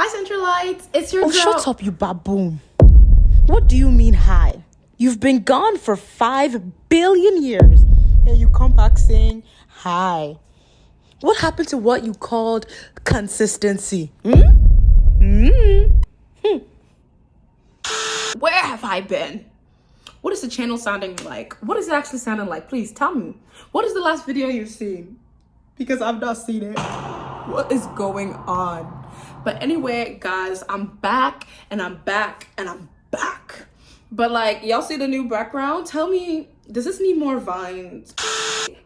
Hi, Centralites. It's your girl. Shut up, you baboon. What do you mean hi? You've been gone for 5 billion years, and you come back saying hi. What happened to what you called consistency? Where have I been? What is the channel sounding like? What is it actually sounding like? Please tell me. What is the last video you've seen? Because I've not seen it. What is going on? But anyway, guys, I'm back and I'm back and I'm back. But like, y'all see the new background? Tell me, does this need more vines?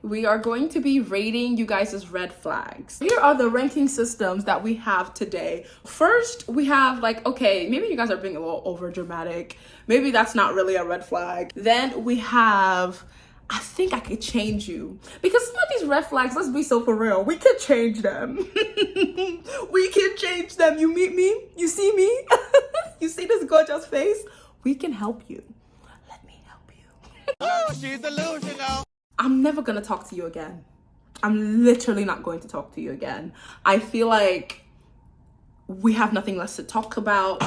We are going to be rating you guys' red flags. Here are the ranking systems that we have today. First, we have like, okay, maybe you guys are being a little over dramatic. Maybe that's not really a red flag. Then we have, I think I could change you. Because some of these red flags, let's be so for real, we could change them. We can change them. You meet me? You see me? You see this gorgeous face? We can help you. Let me help you. Oh, she's delusional. I'm never gonna talk to you again. I'm literally not going to talk to you again. I feel like we have nothing less to talk about.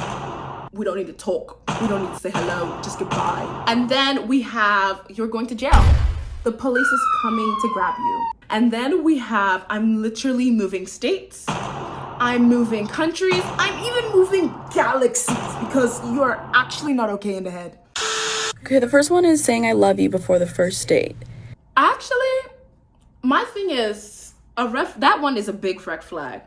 We don't need to talk. We don't need to say hello. Just goodbye. And then we have, you're going to jail. The police is coming to grab you. And then we have, I'm literally moving states. I'm moving countries. I'm even moving galaxies because you are actually not okay in the head. Okay, the first one is saying I love you before the first date. Actually, my thing is, that one is a big red flag.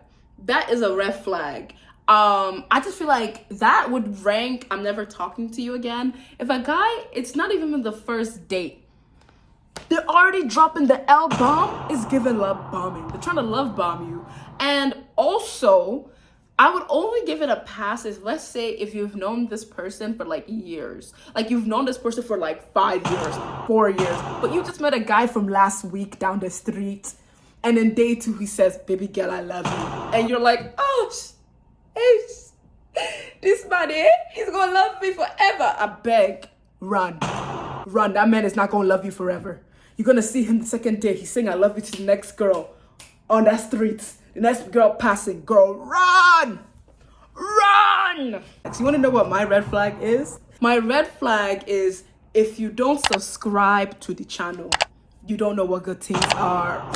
That is a red flag. I just feel like that would rank, I'm never talking to you again. If a guy, it's not even in the first date, they're already dropping the L bomb, is giving love bombing. They're trying to love bomb you. And also, I would only give it a pass if, let's say, if you've known this person for like years. Like you've known this person for like 5 years, 4 years, but you just met a guy from last week down the street. And then day 2, he says, baby girl, I love you. And you're like, oh, this man here, he's gonna love me forever. I beg, run. Run, that man is not gonna love you forever. You're gonna see him the second day, he's saying I love you to the next girl on that street. The next girl passing, girl, run! Run! So you wanna know what my red flag is? My red flag is if you don't subscribe to the channel, you don't know what good things are.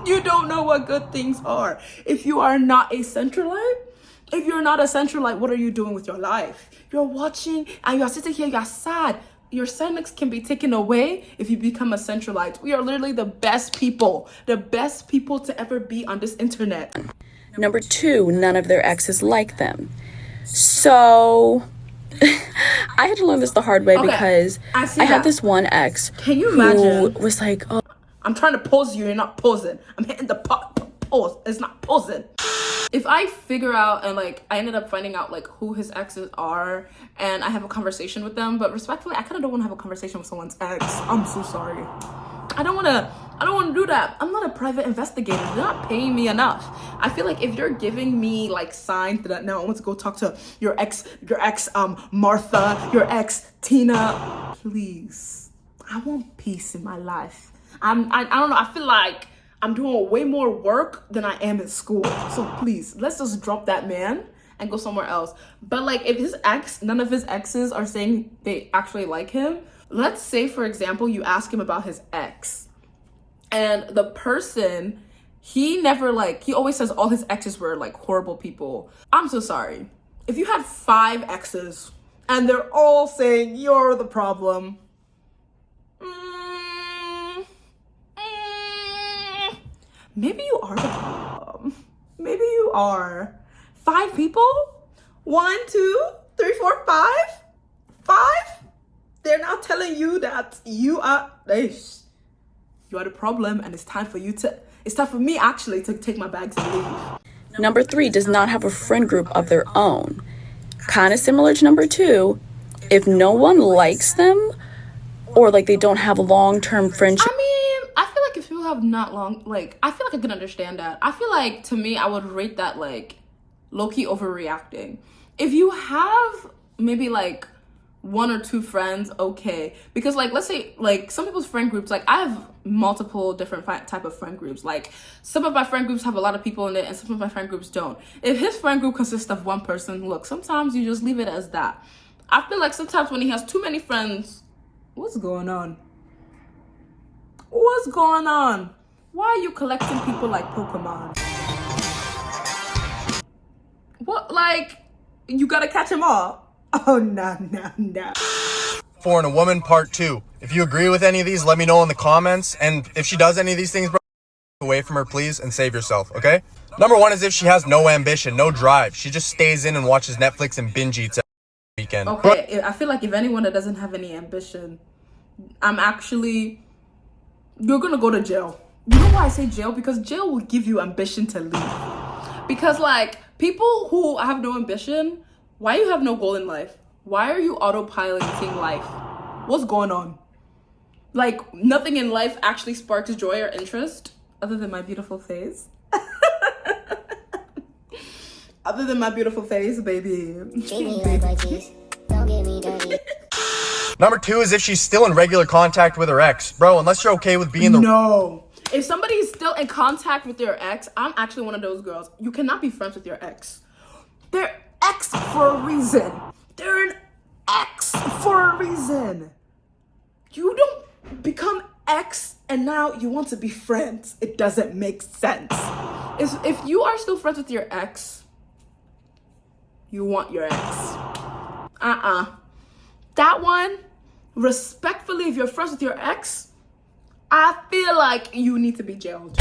You don't know what good things are. If you are not a Centralite, if you're not a Centralite, what are you doing with your life? You're watching and you're sitting here, you're sad. Your sadness can be taken away if you become a Centralite. We are literally the best people to ever be on this internet. Number 2, none of their exes like them. So I had to learn this the hard way because I had this one ex. Can you imagine? Who was like, oh, I'm trying to pose you, you're not posing. I'm hitting the pose, it's not posing. If I figure out and like I ended up finding out like who his exes are and I have a conversation with them, but respectfully, I kind of don't want to have a conversation with someone's ex. I'm so sorry. I don't want to do that. I'm not a private investigator. They're not paying me enough. I feel like if you're giving me like signs that no, I want to go talk to your ex Martha, your ex Tina, please. I want peace in my life. I don't know. I feel like I'm doing way more work than I am in school. So please, let's just drop that man and go somewhere else. But like if his ex, none of his exes are saying they actually like him. Let's say, for example, you ask him about his ex and the person, he always says all his exes were like horrible people. I'm so sorry. If you had 5 exes and they're all saying you're the problem, maybe you are the problem. Maybe you are. 5 people? 1, 2, 3, 4, 5? 5? They're now telling you that you are the problem and it's time for me actually to take my bags and leave. Number 3, does not have a friend group of their own. Kind of similar to number 2. If no one likes them or like they don't have long-term friendship. I mean, I feel like if people have not long, like, I feel like I can understand that. I feel like, to me, I would rate that, like, low-key overreacting. If you have maybe, like, one or two friends, okay. Because like, let's say like some people's friend groups, like I have multiple different type of friend groups. Like some of my friend groups have a lot of people in it and some of my friend groups don't. If his friend group consists of one person, look, sometimes you just leave it as that. I feel like sometimes when he has too many friends, what's going on? What's going on? Why are you collecting people like Pokemon? What, like, you gotta catch them all? Oh, no. For and a woman part 2. If you agree with any of these, let me know in the comments. And if she does any of these things, bro, away from her, please, and save yourself, okay? Number 1 is if she has no ambition, no drive. She just stays in and watches Netflix and binge eats every weekend. Okay, I feel like if anyone that doesn't have any ambition, you're gonna go to jail. You know why I say jail? Because jail will give you ambition to leave. Because like, people who have no ambition, why you have no goal in life? Why are you autopiloting life? What's going on? Like, nothing in life actually sparks joy or interest other than my beautiful face. Other than my beautiful face, baby. Treat me like this. Don't get me dirty. Number 2 is if she's still in regular contact with her ex. Bro, unless you're okay with being the... No. If somebody is still in contact with their ex, I'm actually one of those girls. You cannot be friends with your ex. They're ex for a reason. They're an ex for a reason. You don't become ex and now you want to be friends. It doesn't make sense. If you are still friends with your ex, you want your ex. That one, respectfully, if you're friends with your ex, I feel like you need to be jailed.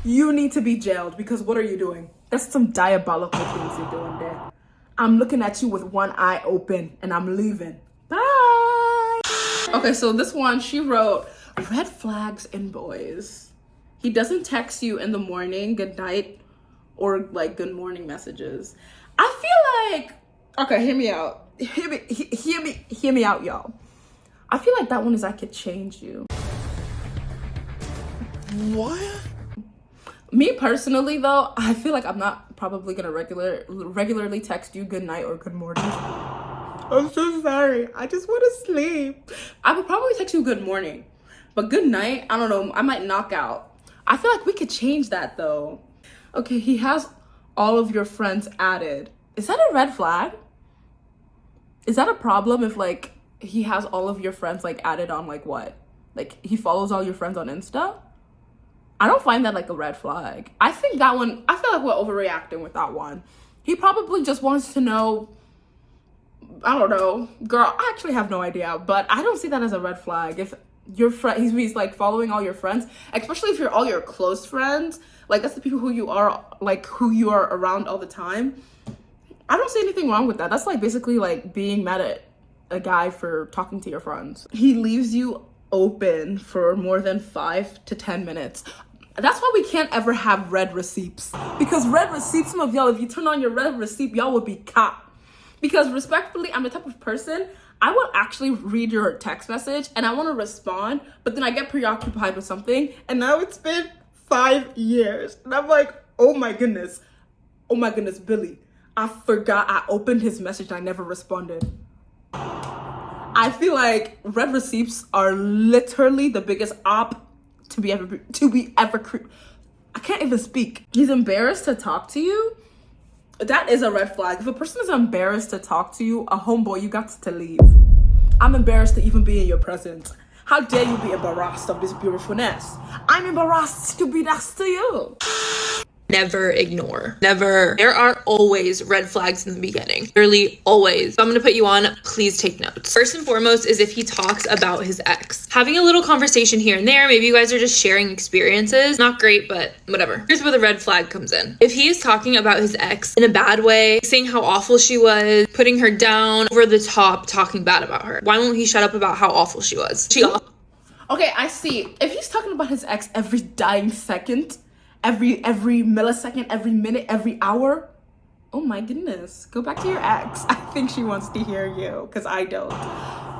You need to be jailed because what are you doing? That's some diabolical things you're doing there. I'm looking at you with one eye open and I'm leaving. Bye. Okay, so this one, she wrote, red flags in boys. He doesn't text you in the morning, good night, or like good morning messages. I feel like, okay, hear me out. Hear me out, y'all. I feel like that one is I could change you. What? Me personally, though, I feel like I'm not probably gonna regularly text you good night or good morning. I'm so sorry. I just want to sleep. I would probably text you good morning, but good night, I don't know. I might knock out. I feel like we could change that though. Okay, he has all of your friends added. Is that a red flag? Is that a problem if like he has all of your friends like added on like what? Like he follows all your friends on Insta? I don't find that like a red flag. I think that one, I feel like we're overreacting with that one. He probably just wants to know, I don't know. Girl, I actually have no idea, but I don't see that as a red flag. If your friend, he's like following all your friends, especially if you're all your close friends, like that's the people who you are around all the time. I don't see anything wrong with that. That's like basically like being mad at a guy for talking to your friends. He leaves you open for more than 5 to 10 minutes. That's why we can't ever have red receipts. Because red receipts, some of y'all, if you turn on your red receipt, y'all would be caught. Because respectfully, I'm the type of person, I will actually read your text message and I want to respond, but then I get preoccupied with something and now it's been 5 years. And I'm like, oh my goodness, Billy. I forgot I opened his message and I never responded. I feel like red receipts are literally the biggest op to be ever I can't even speak. He's embarrassed to talk to you. That is a red flag. If a person is embarrassed to talk to you, a homeboy, you got to leave. I'm embarrassed to even be in your presence. How dare you be embarrassed of this beautifulness? I'm embarrassed to be next to you. Never ignore. Never. There are always red flags in the beginning. Literally always. So I'm gonna put you on, please take notes. First and foremost is if he talks about his ex. Having a little conversation here and there, maybe you guys are just sharing experiences. Not great, but whatever. Here's where the red flag comes in. If he is talking about his ex in a bad way, saying how awful she was, putting her down, over the top, talking bad about her, why won't he shut up about how awful she was? Okay, I see. If he's talking about his ex every dying second, every millisecond, every minute, every hour, oh my goodness, go back to your ex. I think she wants to hear you because I don't.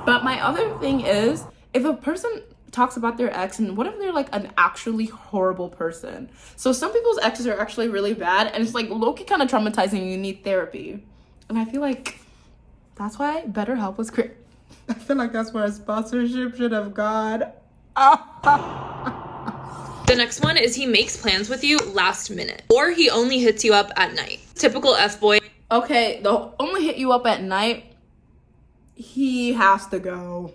But my other thing is, if a person talks about their ex, and what if they're like an actually horrible person? So some people's exes are actually really bad and it's like low-key kind of traumatizing. You need therapy. And I feel like that's why BetterHelp was created. I feel like that's where a sponsorship should have gone. The next one is he makes plans with you last minute, or he only hits you up at night. Typical F-boy. Okay, the only hit you up at night, he has to go.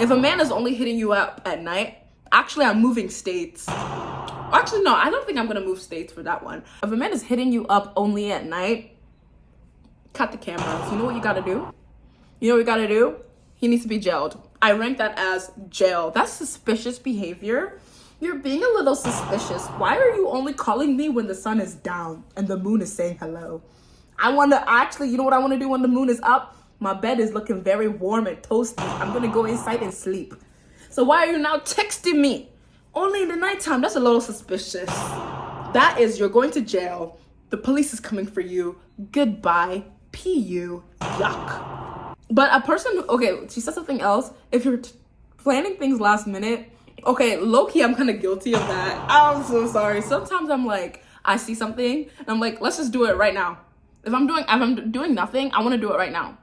If a man is only hitting you up at night, actually I'm moving states. Actually, no, I don't think I'm gonna move states for that one. If a man is hitting you up only at night, cut the cameras. You know what you gotta do? You know what you gotta do? He needs to be jailed. I rank that as jail. That's suspicious behavior. You're being a little suspicious. Why are you only calling me when the sun is down and the moon is saying hello? I wanna actually, you know what I wanna do when the moon is up? My bed is looking very warm and toasty. I'm gonna go inside and sleep. So why are you now texting me? Only in the nighttime. That's a little suspicious. That is, you're going to jail. The police is coming for you. Goodbye. PU. Yuck. But a person, okay, she said something else. If you're planning things last minute, okay, low-key, I'm kind of guilty of that. I'm so sorry. Sometimes I'm like, I see something, and I'm like, let's just do it right now. If I'm doing nothing, I want to do it right now.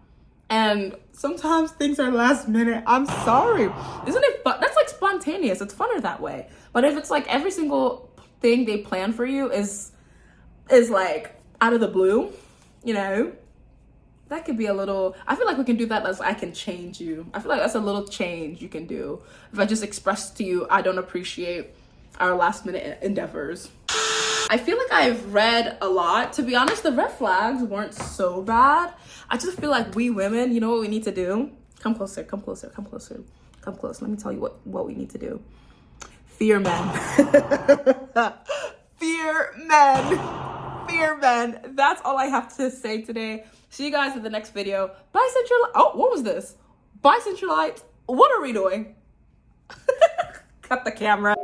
And sometimes things are last minute. I'm sorry. Isn't it fun? That's like spontaneous. It's funner that way. But if it's like every single thing they plan for you is like out of the blue, you know, that could be a little, I feel like we can do that as I can change you. I feel like that's a little change you can do. If I just express to you, I don't appreciate our last minute endeavors. I feel like I've read a lot. To be honest, the red flags weren't so bad. I just feel like we women, you know what we need to do? Come closer, come closer, come closer, come close. Let me tell you what we need to do. Fear men. Fear men. Fear men. That's all I have to say today. See you guys in the next video. Bye, Central. Oh, what was this? Bye, Centralites. What are we doing? Cut the camera.